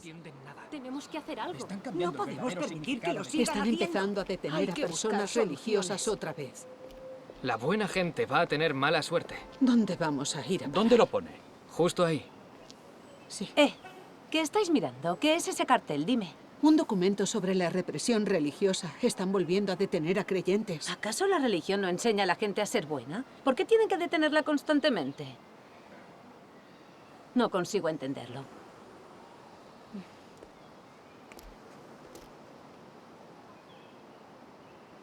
entienden nada. Tenemos que hacer algo. Están No cambiando el podemos verdadero permitir que significado los de- sigan Están haciendo. empezando a Hay detener a que personas buscar religiosas soluciones. otra vez. La buena gente va a tener mala suerte. ¿Dónde vamos a ir a parar? ¿Dónde lo pone? Justo ahí. Sí. ¿Qué estáis mirando? ¿Qué es ese cartel? Dime. Un documento sobre la represión religiosa. Están volviendo a detener a creyentes. ¿Acaso la religión no enseña a la gente a ser buena? ¿Por qué tienen que detenerla constantemente? No consigo entenderlo.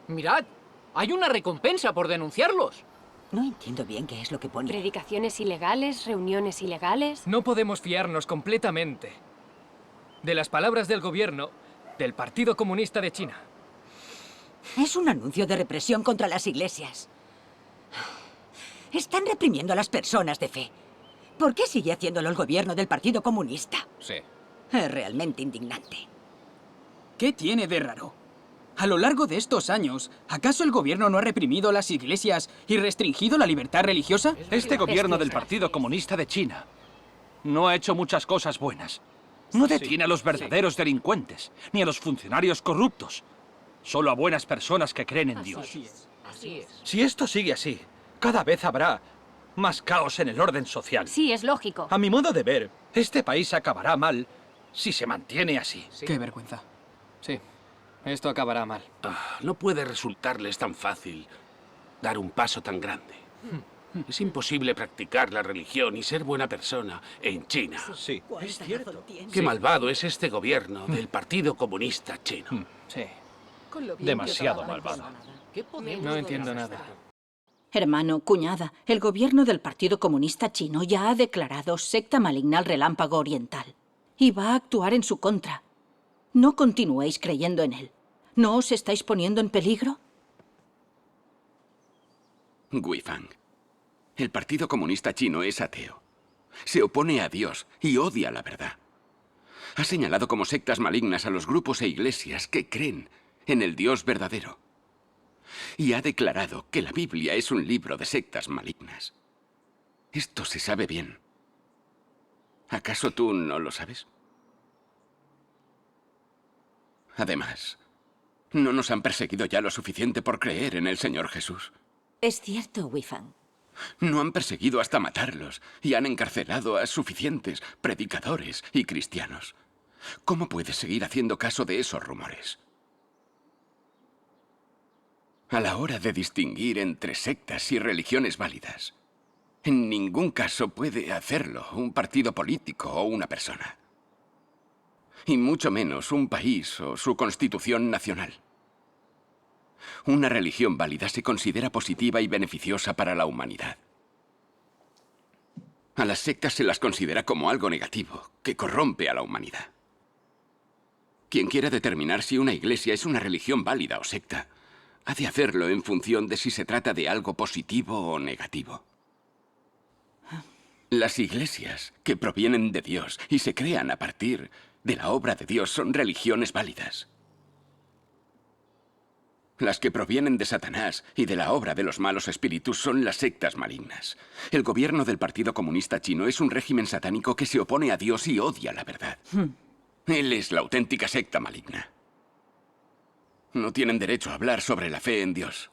¡Mirad! ¡Hay una recompensa por denunciarlos! No entiendo bien qué es lo que pone. Predicaciones ilegales, reuniones ilegales. No podemos fiarnos completamente de las palabras del gobierno del Partido Comunista de China. Es un anuncio de represión contra las iglesias. Están reprimiendo a las personas de fe. ¿Por qué sigue haciéndolo el gobierno del Partido Comunista? Sí. Es realmente indignante. ¿Qué tiene de raro? A lo largo de estos años, ¿acaso el gobierno no ha reprimido las iglesias y restringido la libertad religiosa? Este gobierno Es del cierto. Partido Comunista de China no ha hecho muchas cosas buenas. No detiene a los verdaderos delincuentes, ni a los funcionarios corruptos. Solo a buenas personas que creen en Dios. Así es. Si esto sigue así, cada vez habrá más caos en el orden social. Sí, es lógico. A mi modo de ver, este país acabará mal si se mantiene así. Qué vergüenza. Sí. Esto acabará mal. No puede resultarles tan fácil dar un paso tan grande. Es imposible practicar la religión y ser buena persona en China. Sí, es cierto. Qué malvado es este gobierno del Partido Comunista Chino. Sí. Demasiado malvado. No entiendo nada. Hermano, cuñada, el gobierno del Partido Comunista Chino ya ha declarado secta maligna al Relámpago Oriental. Y va a actuar en su contra. No continuéis creyendo en él. ¿No os estáis poniendo en peligro? Guifang, el Partido Comunista Chino es ateo. Se opone a Dios y odia la verdad. Ha señalado como sectas malignas a los grupos e iglesias que creen en el Dios verdadero. Y ha declarado que la Biblia es un libro de sectas malignas. Esto se sabe bien. ¿Acaso tú no lo sabes? Además, no nos han perseguido ya lo suficiente por creer en el Señor Jesús. Es cierto, Wifang. No han perseguido hasta matarlos y han encarcelado a suficientes predicadores y cristianos. ¿Cómo puedes seguir haciendo caso de esos rumores? A la hora de distinguir entre sectas y religiones válidas, en ningún caso puede hacerlo un partido político o una persona. Y mucho menos un país o su constitución nacional. Una religión válida se considera positiva y beneficiosa para la humanidad. A las sectas se las considera como algo negativo, que corrompe a la humanidad. Quien quiera determinar si una iglesia es una religión válida o secta, ha de hacerlo en función de si se trata de algo positivo o negativo. Las iglesias que provienen de Dios y se crean a partir de la obra de Dios son religiones válidas. Las que provienen de Satanás y de la obra de los malos espíritus son las sectas malignas. El gobierno del Partido Comunista Chino es un régimen satánico que se opone a Dios y odia la verdad. Él es la auténtica secta maligna. No tienen derecho a hablar sobre la fe en Dios.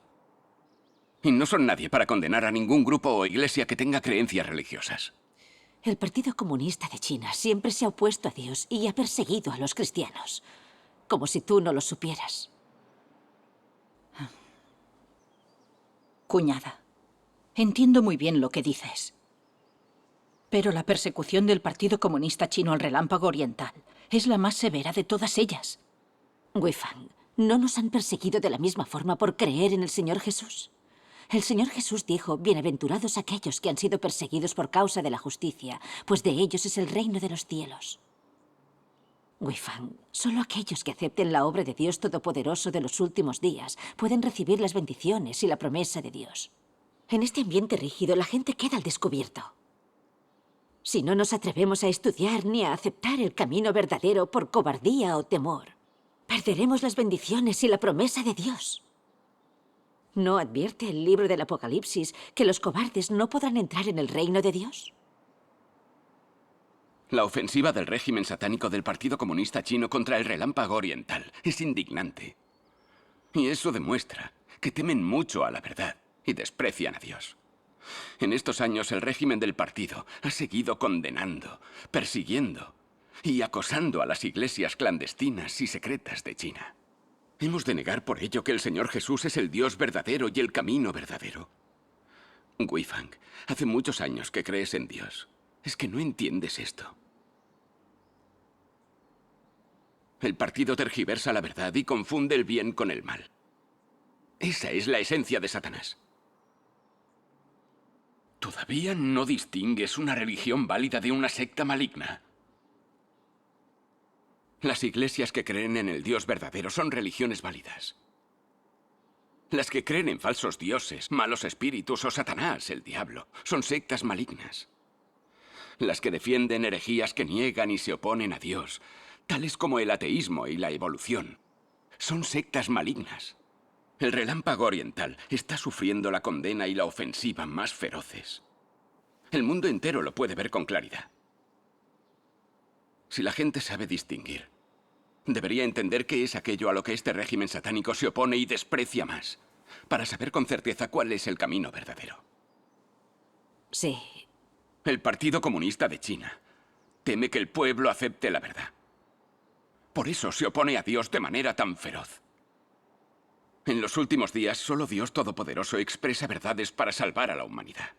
Y no son nadie para condenar a ningún grupo o iglesia que tenga creencias religiosas. El Partido Comunista de China siempre se ha opuesto a Dios y ha perseguido a los cristianos. Como si tú no lo supieras. Cuñada, entiendo muy bien lo que dices. Pero la persecución del Partido Comunista Chino al Relámpago Oriental es la más severa de todas ellas. Wifang, ¿no nos han perseguido de la misma forma por creer en el Señor Jesús? El Señor Jesús dijo, bienaventurados aquellos que han sido perseguidos por causa de la justicia, pues de ellos es el reino de los cielos. Wifang, solo aquellos que acepten la obra de Dios Todopoderoso de los últimos días pueden recibir las bendiciones y la promesa de Dios. En este ambiente rígido, la gente queda al descubierto. Si no nos atrevemos a estudiar ni a aceptar el camino verdadero por cobardía o temor, perderemos las bendiciones y la promesa de Dios. ¿No advierte el libro del Apocalipsis que los cobardes no podrán entrar en el reino de Dios? La ofensiva del régimen satánico del Partido Comunista Chino contra el Relámpago Oriental es indignante. Y eso demuestra que temen mucho a la verdad y desprecian a Dios. En estos años el régimen del partido ha seguido condenando, persiguiendo y acosando a las iglesias clandestinas y secretas de China. Hemos de negar por ello que el Señor Jesús es el Dios verdadero y el camino verdadero. Guifang, hace muchos años que crees en Dios. ¿Es que no entiendes esto? El partido tergiversa la verdad y confunde el bien con el mal. Esa es la esencia de Satanás. ¿Todavía no distingues una religión válida de una secta maligna? Las iglesias que creen en el Dios verdadero son religiones válidas. Las que creen en falsos dioses, malos espíritus o Satanás, el diablo, son sectas malignas. Las que defienden herejías que niegan y se oponen a Dios, tales como el ateísmo y la evolución, son sectas malignas. El Relámpago Oriental está sufriendo la condena y la ofensiva más feroces. El mundo entero lo puede ver con claridad. Si la gente sabe distinguir, debería entender qué es aquello a lo que este régimen satánico se opone y desprecia más, para saber con certeza cuál es el camino verdadero. Sí. El Partido Comunista de China teme que el pueblo acepte la verdad. Por eso se opone a Dios de manera tan feroz. En los últimos días, solo Dios Todopoderoso expresa verdades para salvar a la humanidad.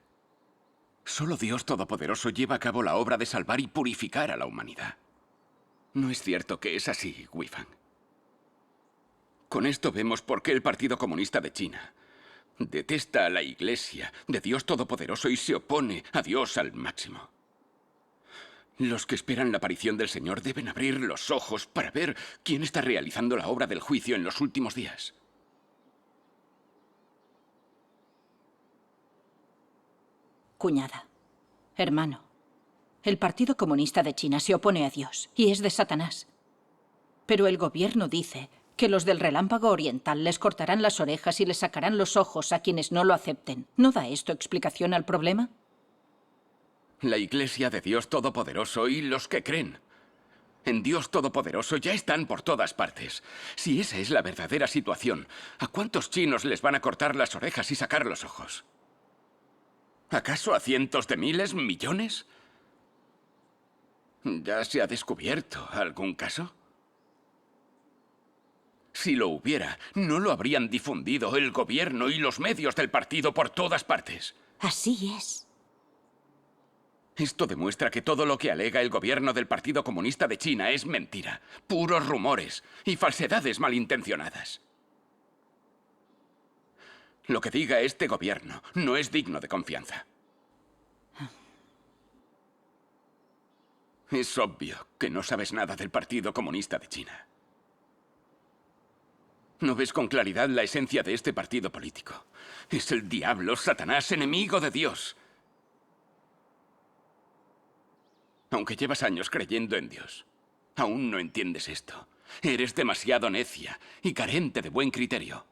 Solo Dios Todopoderoso lleva a cabo la obra de salvar y purificar a la humanidad. No es cierto que es así, Guifang. Con esto vemos por qué el Partido Comunista de China detesta a la Iglesia de Dios Todopoderoso y se opone a Dios al máximo. Los que esperan la aparición del Señor deben abrir los ojos para ver quién está realizando la obra del juicio en los últimos días. Cuñada, hermano, el Partido Comunista de China se opone a Dios y es de Satanás. Pero el gobierno dice que los del Relámpago Oriental les cortarán las orejas y les sacarán los ojos a quienes no lo acepten. ¿No da esto explicación al problema? La Iglesia de Dios Todopoderoso y los que creen en Dios Todopoderoso ya están por todas partes. Si esa es la verdadera situación, ¿a cuántos chinos les van a cortar las orejas y sacar los ojos? ¿Acaso a cientos de miles, millones? ¿Ya se ha descubierto algún caso? Si lo hubiera, no lo habrían difundido el gobierno y los medios del partido por todas partes. Así es. Esto demuestra que todo lo que alega el gobierno del Partido Comunista de China es mentira, puros rumores y falsedades malintencionadas. Lo que diga este gobierno no es digno de confianza. Es obvio que no sabes nada del Partido Comunista de China. ¿No ves con claridad la esencia de este partido político? Es el diablo, Satanás, enemigo de Dios. Aunque llevas años creyendo en Dios, aún no entiendes esto. Eres demasiado necia y carente de buen criterio.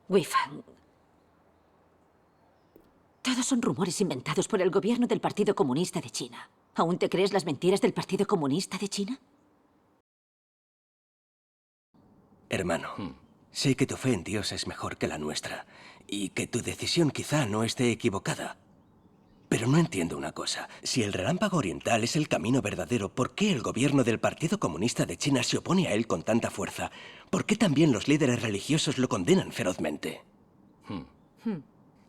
Guifang. Todos son rumores inventados por el gobierno del Partido Comunista de China. ¿Aún te crees las mentiras del Partido Comunista de China? Hermano, sé que tu fe en Dios es mejor que la nuestra y que tu decisión quizá no esté equivocada. Pero no entiendo una cosa. Si el Relámpago Oriental es el camino verdadero, ¿por qué el gobierno del Partido Comunista de China se opone a él con tanta fuerza? ¿Por qué también los líderes religiosos lo condenan ferozmente?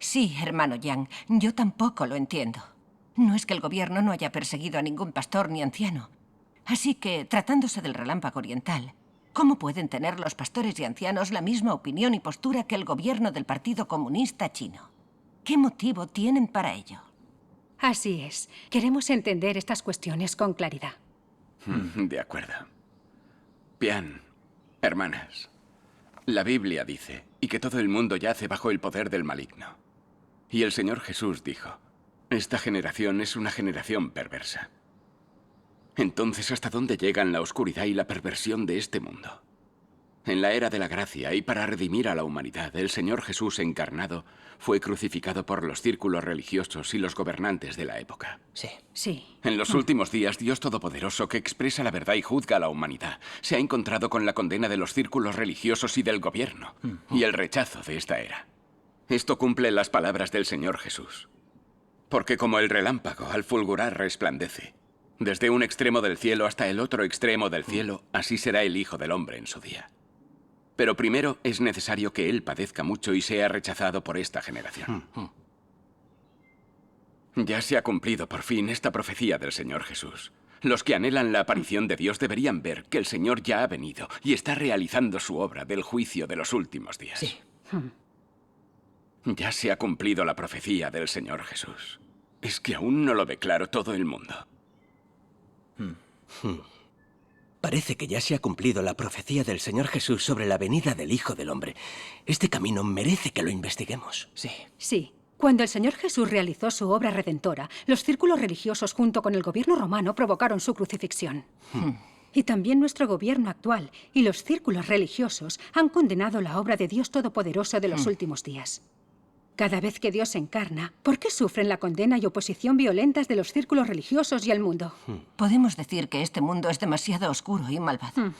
Sí, hermano Yang, yo tampoco lo entiendo. No es que el gobierno no haya perseguido a ningún pastor ni anciano. Así que, tratándose del Relámpago Oriental, ¿cómo pueden tener los pastores y ancianos la misma opinión y postura que el gobierno del Partido Comunista Chino? ¿Qué motivo tienen para ello? Así es. Queremos entender estas cuestiones con claridad. De acuerdo. Bien, hermanas. La Biblia dice y que todo el mundo yace bajo el poder del maligno. Y el Señor Jesús dijo, esta generación es una generación perversa. Entonces, ¿hasta dónde llegan la oscuridad y la perversión de este mundo? En la era de la gracia y para redimir a la humanidad, el Señor Jesús encarnado fue crucificado por los círculos religiosos y los gobernantes de la época. Sí. Sí. En los últimos días, Dios Todopoderoso, que expresa la verdad y juzga a la humanidad, se ha encontrado con la condena de los círculos religiosos y del gobierno, y el rechazo de esta era. Esto cumple las palabras del Señor Jesús. Porque como el relámpago al fulgurar resplandece, desde un extremo del cielo hasta el otro extremo del cielo, así será el Hijo del Hombre en su día. Pero primero es necesario que Él padezca mucho y sea rechazado por esta generación. Ya se ha cumplido por fin esta profecía del Señor Jesús. Los que anhelan la aparición de Dios deberían ver que el Señor ya ha venido y está realizando su obra del juicio de los últimos días. Sí. Ya se ha cumplido la profecía del Señor Jesús. Es que aún no lo ve claro todo el mundo. Parece que ya se ha cumplido la profecía del Señor Jesús sobre la venida del Hijo del Hombre. Este camino merece que lo investiguemos. Sí. Sí. Cuando el Señor Jesús realizó su obra redentora, los círculos religiosos junto con el gobierno romano provocaron su crucifixión. Y también nuestro gobierno actual y los círculos religiosos han condenado la obra de Dios Todopoderoso de los últimos días. Cada vez que Dios se encarna, ¿por qué sufren la condena y oposición violentas de los círculos religiosos y el mundo? Podemos decir que este mundo es demasiado oscuro y malvado.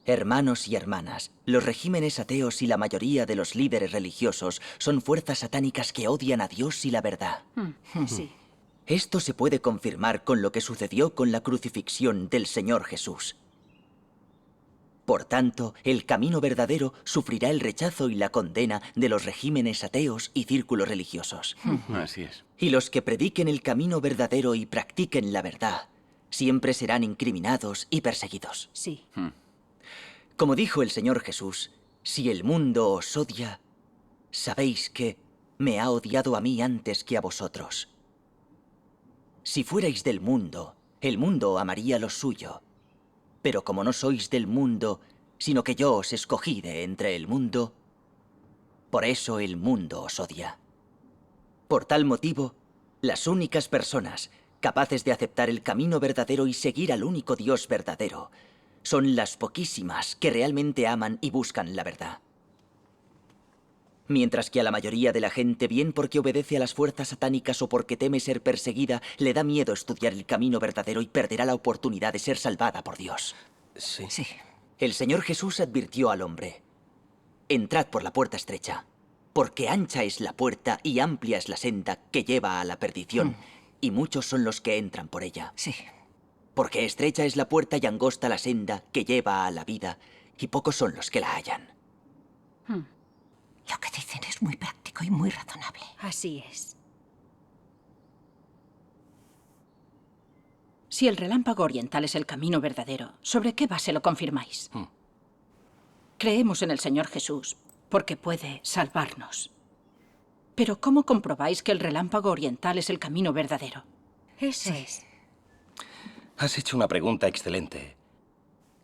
Hermanos y hermanas, los regímenes ateos y la mayoría de los líderes religiosos son fuerzas satánicas que odian a Dios y la verdad. Sí. Esto se puede confirmar con lo que sucedió con la crucifixión del Señor Jesús. Por tanto, el camino verdadero sufrirá el rechazo y la condena de los regímenes ateos y círculos religiosos. Así es. Y los que prediquen el camino verdadero y practiquen la verdad siempre serán incriminados y perseguidos. Sí. Como dijo el Señor Jesús, si el mundo os odia, sabéis que me ha odiado a mí antes que a vosotros. Si fuerais del mundo, el mundo amaría lo suyo. Pero como no sois del mundo, sino que yo os escogí de entre el mundo, por eso el mundo os odia. Por tal motivo, las únicas personas capaces de aceptar el camino verdadero y seguir al único Dios verdadero son las poquísimas que realmente aman y buscan la verdad. Mientras que a la mayoría de la gente, bien porque obedece a las fuerzas satánicas o porque teme ser perseguida, le da miedo estudiar el camino verdadero y perderá la oportunidad de ser salvada por Dios. Sí. Sí. El Señor Jesús advirtió al hombre: entrad por la puerta estrecha, porque ancha es la puerta y amplia es la senda que lleva a la perdición, y muchos son los que entran por ella. Sí. Porque estrecha es la puerta y angosta la senda que lleva a la vida, y pocos son los que la hallan. Lo que dicen es muy práctico y muy razonable. Así es. Si el relámpago oriental es el camino verdadero, ¿sobre qué base lo confirmáis? Creemos en el Señor Jesús, porque puede salvarnos. Pero ¿cómo comprobáis que el relámpago oriental es el camino verdadero? Eso es. Has hecho una pregunta excelente.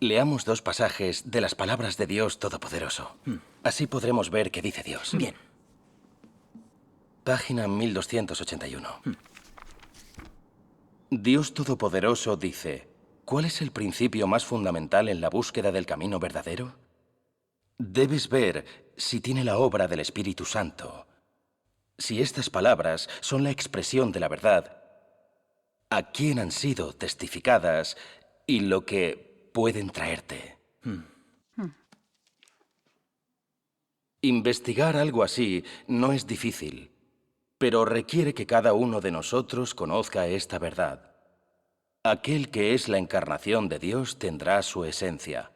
Leamos 2 pasajes de las palabras de Dios Todopoderoso. Así podremos ver qué dice Dios. Bien. Página 1281. Dios Todopoderoso dice: ¿cuál es el principio más fundamental en la búsqueda del camino verdadero? Debes ver si tiene la obra del Espíritu Santo. Si estas palabras son la expresión de la verdad, a quién han sido testificadas y lo que pueden traerte. Investigar algo así no es difícil, pero requiere que cada uno de nosotros conozca esta verdad. Aquel que es la encarnación de Dios tendrá su esencia,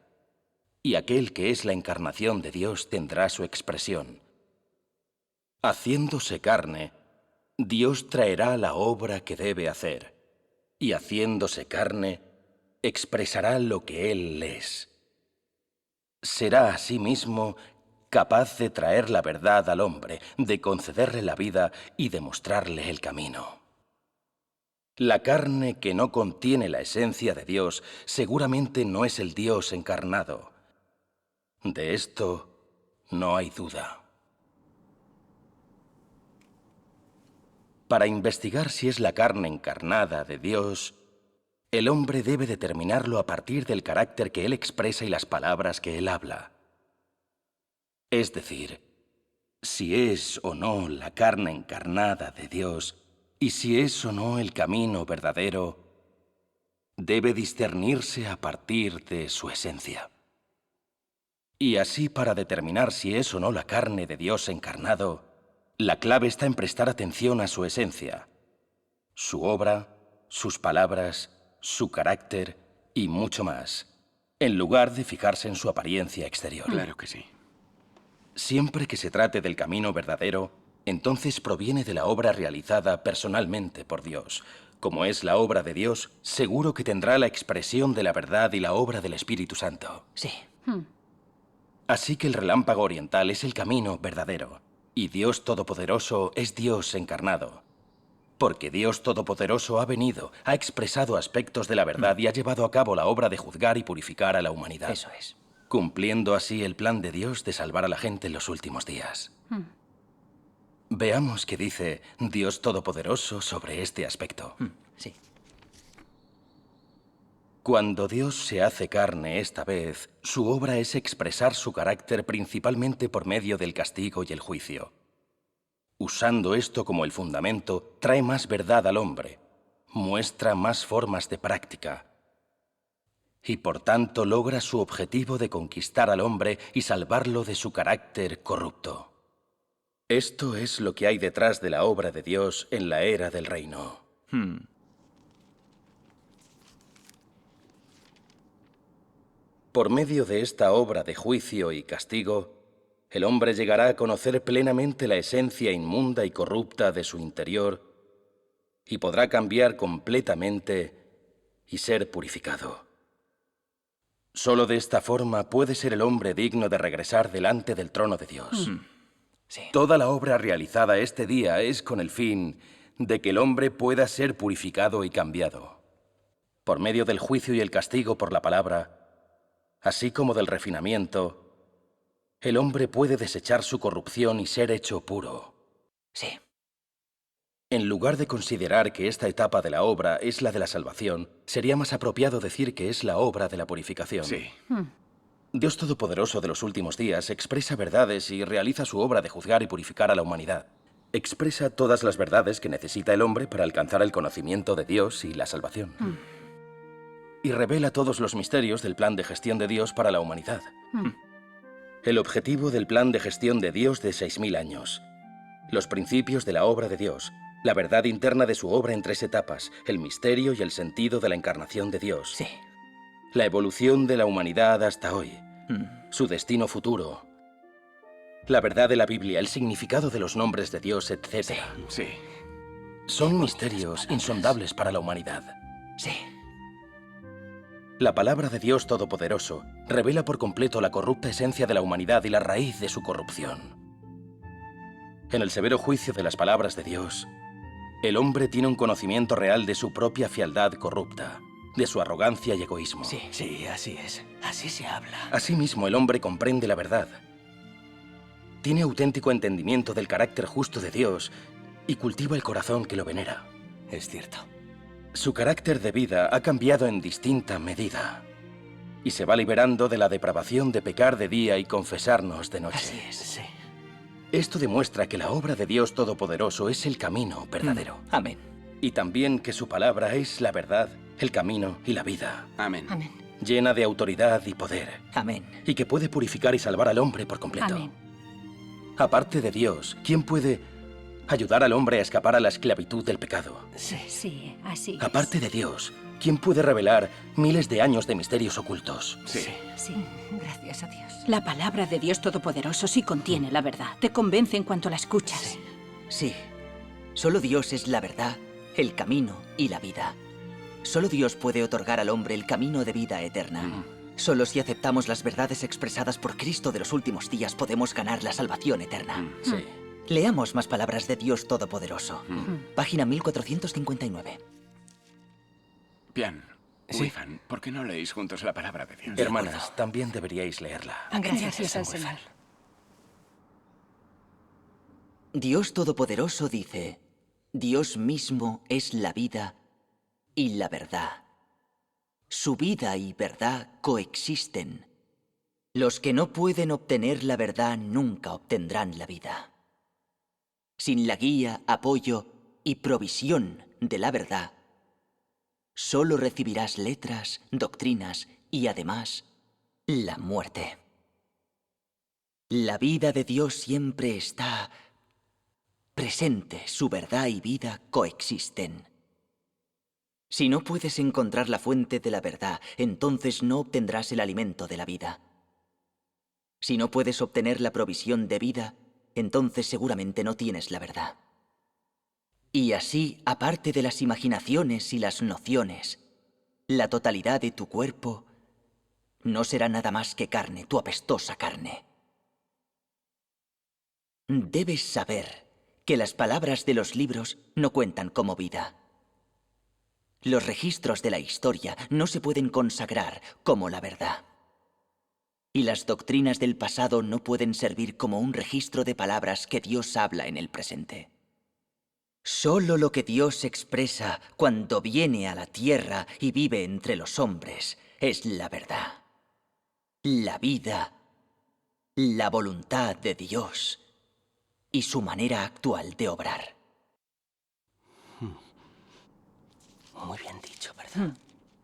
y aquel que es la encarnación de Dios tendrá su expresión. Haciéndose carne, Dios traerá la obra que debe hacer, y haciéndose carne, expresará lo que Él es. Será asimismo capaz de traer la verdad al hombre, de concederle la vida y de mostrarle el camino. La carne que no contiene la esencia de Dios seguramente no es el Dios encarnado, De esto no hay duda. Para investigar si es la carne encarnada de Dios, el hombre debe determinarlo a partir del carácter que él expresa y las palabras que él habla. Es decir, si es o no la carne encarnada de Dios y si es o no el camino verdadero, debe discernirse a partir de su esencia. Y así, para determinar si es o no la carne de Dios encarnado, la clave está en prestar atención a su esencia, su obra, sus palabras, su carácter y mucho más, en lugar de fijarse en su apariencia exterior. Claro que sí. Siempre que se trate del camino verdadero, entonces proviene de la obra realizada personalmente por Dios. Como es la obra de Dios, seguro que tendrá la expresión de la verdad y la obra del Espíritu Santo. Sí. Así que el relámpago oriental es el camino verdadero, y Dios Todopoderoso es Dios encarnado. Porque Dios Todopoderoso ha venido, ha expresado aspectos de la verdad y ha llevado a cabo la obra de juzgar y purificar a la humanidad. Eso es. Cumpliendo así el plan de Dios de salvar a la gente en los últimos días. Veamos qué dice Dios Todopoderoso sobre este aspecto. Sí. Cuando Dios se hace carne esta vez, su obra es expresar su carácter principalmente por medio del castigo y el juicio. Usando esto como el fundamento, trae más verdad al hombre, muestra más formas de práctica, y por tanto logra su objetivo de conquistar al hombre y salvarlo de su carácter corrupto. Esto es lo que hay detrás de la obra de Dios en la era del reino. Por medio de esta obra de juicio y castigo, el hombre llegará a conocer plenamente la esencia inmunda y corrupta de su interior y podrá cambiar completamente y ser purificado. Solo de esta forma puede ser el hombre digno de regresar delante del trono de Dios. Sí. Toda la obra realizada este día es con el fin de que el hombre pueda ser purificado y cambiado. Por medio del juicio y el castigo por la palabra, así como del refinamiento, el hombre puede desechar su corrupción y ser hecho puro. Sí. En lugar de considerar que esta etapa de la obra es la de la salvación, sería más apropiado decir que es la obra de la purificación. Sí. Dios Todopoderoso de los últimos días expresa verdades y realiza su obra de juzgar y purificar a la humanidad. Expresa todas las verdades que necesita el hombre para alcanzar el conocimiento de Dios y la salvación. Y revela todos los misterios del plan de gestión de Dios para la humanidad. El objetivo del plan de gestión de Dios de 6000 años. Los principios de la obra de Dios. La verdad interna de su obra en 3 etapas. El misterio y el sentido de la encarnación de Dios. Sí. La evolución de la humanidad hasta hoy. Su destino futuro. La verdad de la Biblia, el significado de los nombres de Dios, etc. Sí. Son misterios insondables para la humanidad. Sí. La palabra de Dios Todopoderoso revela por completo la corrupta esencia de la humanidad y la raíz de su corrupción. En el severo juicio de las palabras de Dios, el hombre tiene un conocimiento real de su propia fealdad corrupta, de su arrogancia y egoísmo. Sí, así es. Así se habla. Asimismo, el hombre comprende la verdad. Tiene auténtico entendimiento del carácter justo de Dios y cultiva el corazón que lo venera. Es cierto. Su carácter de vida ha cambiado en distinta medida y se va liberando de la depravación de pecar de día y confesarnos de noche. Así es, sí. Esto demuestra que la obra de Dios Todopoderoso es el camino verdadero. Amén. Y también que su palabra es la verdad, el camino y la vida. Amén. Amén. Llena de autoridad y poder. Amén. Y que puede purificar y salvar al hombre por completo. Amén. Aparte de Dios, ¿quién puede ayudar al hombre a escapar a la esclavitud del pecado? Sí, así es. Aparte de Dios, ¿quién puede revelar miles de años de misterios ocultos? Sí. Sí. Gracias a Dios. La palabra de Dios Todopoderoso sí contiene la verdad. Te convence en cuanto la escuchas. Sí. Solo Dios es la verdad, el camino y la vida. Solo Dios puede otorgar al hombre el camino de vida eterna. Solo si aceptamos las verdades expresadas por Cristo de los últimos días podemos ganar la salvación eterna. Sí. Leamos más palabras de Dios Todopoderoso. Página 1459. Bien. Sí. Wifan, ¿por qué no leéis juntos la palabra de Dios? Hermanas, también deberíais leerla. Gracias al Señor. Dios Todopoderoso dice, Dios mismo es la vida y la verdad. Su vida y verdad coexisten. Los que no pueden obtener la verdad nunca obtendrán la vida. Sin la guía, apoyo y provisión de la verdad, solo recibirás letras, doctrinas y además la muerte. La vida de Dios siempre está presente, su verdad y vida coexisten. Si no puedes encontrar la fuente de la verdad, entonces no obtendrás el alimento de la vida. Si no puedes obtener la provisión de vida, entonces seguramente no tienes la verdad. Y así, aparte de las imaginaciones y las nociones, la totalidad de tu cuerpo no será nada más que carne, tu apestosa carne. Debes saber que las palabras de los libros no cuentan como vida. Los registros de la historia no se pueden consagrar como la verdad. Y las doctrinas del pasado no pueden servir como un registro de palabras que Dios habla en el presente. Solo lo que Dios expresa cuando viene a la tierra y vive entre los hombres es la verdad, la vida, la voluntad de Dios y su manera actual de obrar. Muy bien dicho, ¿verdad?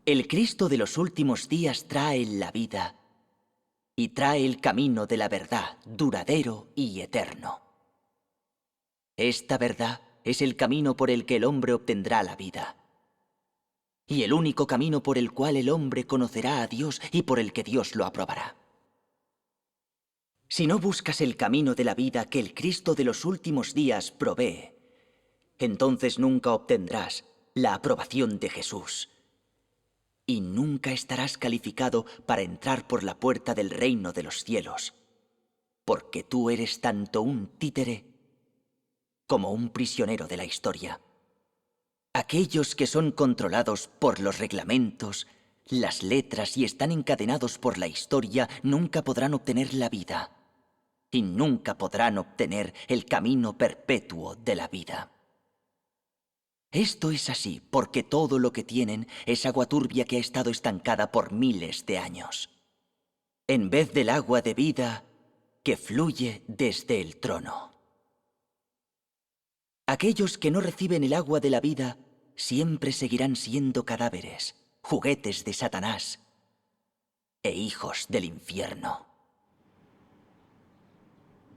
El Cristo de los últimos días trae la vida y trae el camino de la verdad duradero y eterno. Esta verdad es el camino por el que el hombre obtendrá la vida. Y el único camino por el cual el hombre conocerá a Dios y por el que Dios lo aprobará. Si no buscas el camino de la vida que el Cristo de los últimos días provee, entonces nunca obtendrás la aprobación de Jesús. Y nunca estarás calificado para entrar por la puerta del reino de los cielos, porque tú eres tanto un títere como un prisionero de la historia. Aquellos que son controlados por los reglamentos, las letras y están encadenados por la historia nunca podrán obtener la vida y nunca podrán obtener el camino perpetuo de la vida. Esto es así porque todo lo que tienen es agua turbia que ha estado estancada por miles de años, en vez del agua de vida que fluye desde el trono. Aquellos que no reciben el agua de la vida siempre seguirán siendo cadáveres, juguetes de Satanás e hijos del infierno.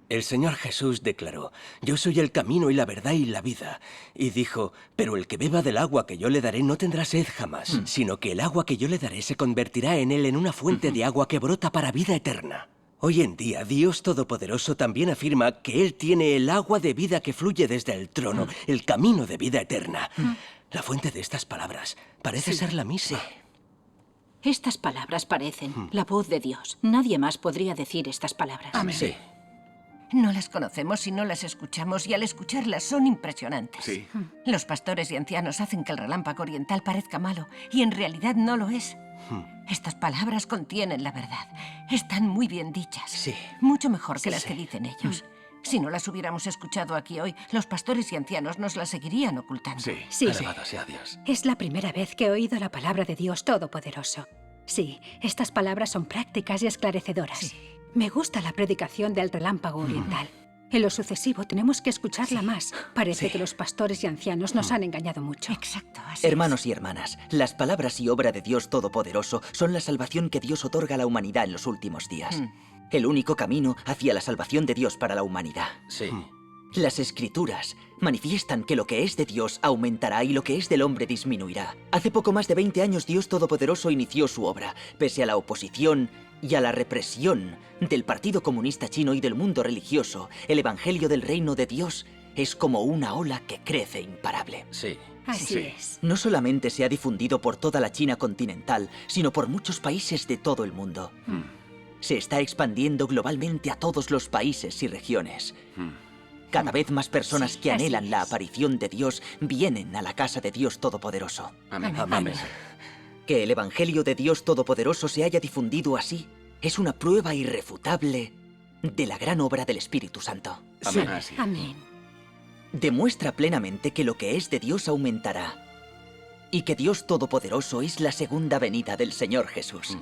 El Señor Jesús declaró, yo soy el camino y la verdad y la vida. Y dijo, pero el que beba del agua que yo le daré no tendrá sed jamás, sino que el agua que yo le daré se convertirá en él en una fuente de agua que brota para vida eterna. Hoy en día, Dios Todopoderoso también afirma que Él tiene el agua de vida que fluye desde el trono, el camino de vida eterna. La fuente de estas palabras parece ser la misma. Estas palabras parecen la voz de Dios. Nadie más podría decir estas palabras. Amén. Sí. No las conocemos si no las escuchamos y al escucharlas son impresionantes. Sí. Los pastores y ancianos hacen que el relámpago oriental parezca malo y en realidad no lo es. Estas palabras contienen la verdad. Están muy bien dichas. Sí. Mucho mejor que las que dicen ellos. Si no las hubiéramos escuchado aquí hoy, los pastores y ancianos nos las seguirían ocultando. Sí. Sí, Alabado sea Dios. es la primera vez que he oído la palabra de Dios Todopoderoso. Sí, estas palabras son prácticas y esclarecedoras. Me gusta la predicación del relámpago oriental. En lo sucesivo tenemos que escucharla más. Parece que los pastores y ancianos nos han engañado mucho. Exacto, así Hermanos y hermanas, las palabras y obra de Dios Todopoderoso son la salvación que Dios otorga a la humanidad en los últimos días. El único camino hacia la salvación de Dios para la humanidad. Sí. Las Escrituras manifiestan que lo que es de Dios aumentará y lo que es del hombre disminuirá. Hace poco más de 20 años Dios Todopoderoso inició su obra, pese a la oposición y a la represión del Partido Comunista Chino y del mundo religioso. El Evangelio del Reino de Dios es como una ola que crece imparable. Sí. Así es. No solamente se ha difundido por toda la China continental, sino por muchos países de todo el mundo. Se está expandiendo globalmente a todos los países y regiones. Cada vez más personas que anhelan la aparición de Dios vienen a la casa de Dios Todopoderoso. Amén. Amén. Que el Evangelio de Dios Todopoderoso se haya difundido así es una prueba irrefutable de la gran obra del Espíritu Santo. Sí. Amén. Así. Amén. Demuestra plenamente que lo que es de Dios aumentará y que Dios Todopoderoso es la segunda venida del Señor Jesús.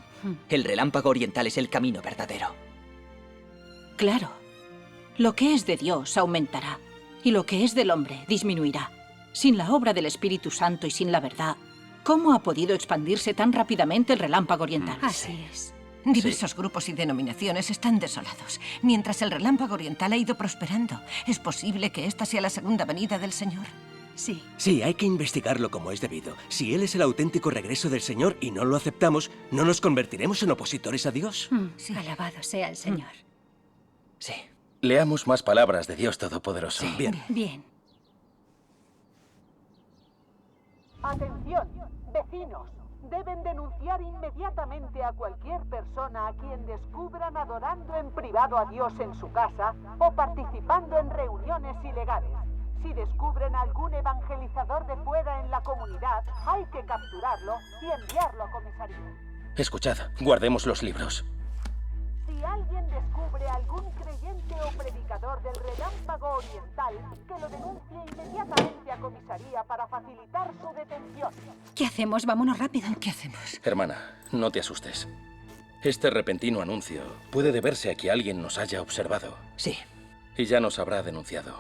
El relámpago oriental es el camino verdadero. Claro. Lo que es de Dios aumentará y lo que es del hombre disminuirá. Sin la obra del Espíritu Santo y sin la verdad, ¿cómo ha podido expandirse tan rápidamente el relámpago oriental? Así es. Diversos grupos y denominaciones están desolados, mientras el relámpago oriental ha ido prosperando. ¿Es posible que esta sea la segunda venida del Señor? Sí. Sí, hay que investigarlo como es debido. Si Él es el auténtico regreso del Señor y no lo aceptamos, ¿no nos convertiremos en opositores a Dios? Alabado sea el Señor. Sí. Leamos más palabras de Dios Todopoderoso. Bien. Bien. Atención, vecinos. Deben denunciar inmediatamente a cualquier persona a quien descubran adorando en privado a Dios en su casa o participando en reuniones ilegales. Si descubren a algún evangelizador de fuera en la comunidad, hay que capturarlo y enviarlo a comisaría. Escuchad, guardemos los libros. Si alguien descubre a algún creyente o predicador del relámpago oriental, que lo denuncie inmediatamente a comisaría para facilitar su detención. ¿Qué hacemos? Vámonos rápido. ¿Qué hacemos? Hermana, no te asustes. Este repentino anuncio puede deberse a que alguien nos haya observado. Sí. Y ya nos habrá denunciado.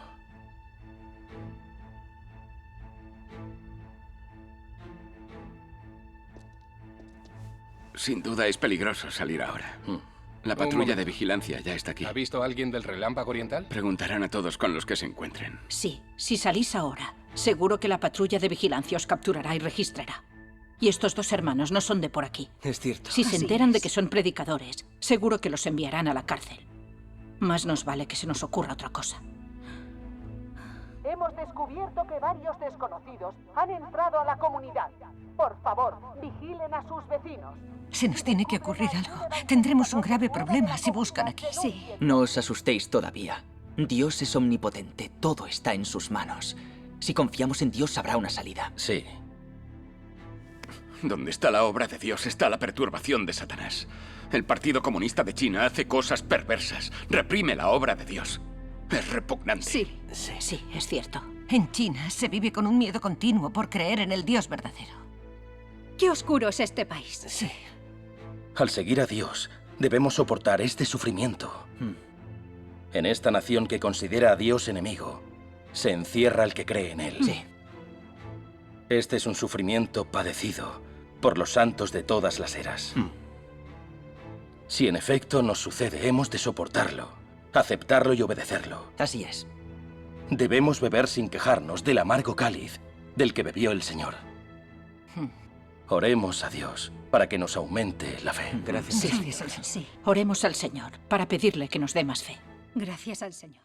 Sin duda es peligroso salir ahora. La patrulla de vigilancia ya está aquí. ¿Ha visto a alguien del relámpago oriental? Preguntarán a todos con los que se encuentren. Sí, si salís ahora, seguro que la patrulla de vigilancia os capturará y registrará. Y estos dos hermanos no son de por aquí. Es cierto. Si se enteran de que son predicadores, seguro que los enviarán a la cárcel. Más nos vale que se nos ocurra otra cosa. Hemos descubierto que varios desconocidos han entrado a la comunidad. Por favor, vigilen a sus vecinos. Se nos tiene que ocurrir algo. Tendremos un grave problema si buscan aquí. Sí. No os asustéis todavía. Dios es omnipotente, todo está en sus manos. Si confiamos en Dios habrá una salida. Sí. Donde está la obra de Dios está la perturbación de Satanás. El Partido Comunista de China hace cosas perversas, reprime la obra de Dios. Es repugnante. Sí, es cierto. En China se vive con un miedo continuo por creer en el Dios verdadero. Qué oscuro es este país. Sí. Al seguir a Dios, debemos soportar este sufrimiento. En esta nación que considera a Dios enemigo, se encierra el que cree en Él. Sí. Este es un sufrimiento padecido por los santos de todas las eras. Si en efecto nos sucede, hemos de soportarlo, aceptarlo y obedecerlo. Así es. Debemos beber sin quejarnos del amargo cáliz del que bebió el Señor. Oremos a Dios para que nos aumente la fe. Gracias. Sí. Oremos al Señor para pedirle que nos dé más fe. Gracias al Señor.